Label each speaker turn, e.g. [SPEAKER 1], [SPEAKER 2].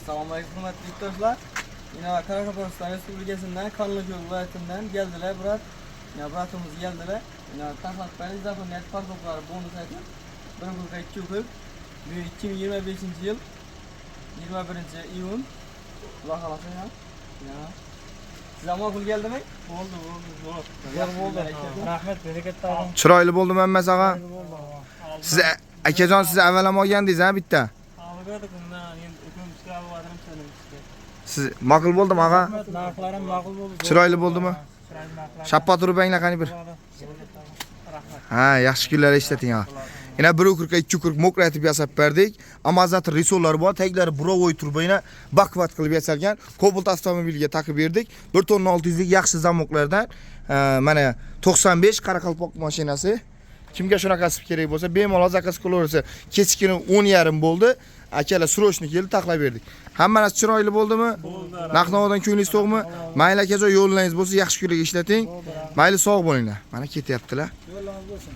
[SPEAKER 1] Assalomu alaykum hurmatli yurtdoshlar. Yine Qoraqalpog'iston Respublikasidan Qanliko'l viloyatidan geldiler brat. Yine bratimiz geldiler. Yine tahlil zafoniyat farqlari bonus aytib 1.2 bu 2025 yıl 21 iyun. Xudo xolasa ya. Sizga ma'qul keldimi? Bo'ldi.
[SPEAKER 2] Rahmat, bereket toping.
[SPEAKER 3] Chiroyli bo'ldimi Ammas og'a? Siz akajon siz avval ham olgandingiz ha bitta.
[SPEAKER 2] Albatta, bundan endi o'zimizga olib sanamizga.
[SPEAKER 3] Siz ma'qul bo'ldimi og'a?
[SPEAKER 2] Narxlarim ma'qul bo'ldi.
[SPEAKER 3] Chiroyli bo'ldimi?
[SPEAKER 2] Chiroyli narxlar.
[SPEAKER 3] Shappa turib angla qani bir.
[SPEAKER 2] Rahmat.
[SPEAKER 3] Ha, yaxshi kunlar eshiting ha. Yana 1.40 mokratib yasab berdik. Amazat risollar bor, taglari burovoy turbina bakvat qilib yasalgan. Cobalt avtomobilga taqib berdik. 1 tonna 600 lik yaxshi zamoklardan mana 95 Qoraqalpoq mashinasi. Kimga shunaqasi kerak bo'lsa, bemalol zakaz qilaversa, kechikini 10.5 bo'ldi. Akalar srochni kelib taqlab berdik. Hammasi chiroyli bo'ldimi? Naqnodan ko'nglingiz to'g'mi? Mayli akajon, yo'llaringiz bo'lsa, yaxshi kunlarga ishlating. Mayli sog' bo'linglar. Mana ketyaptilar.
[SPEAKER 2] Yo'llangiz bo'lsin.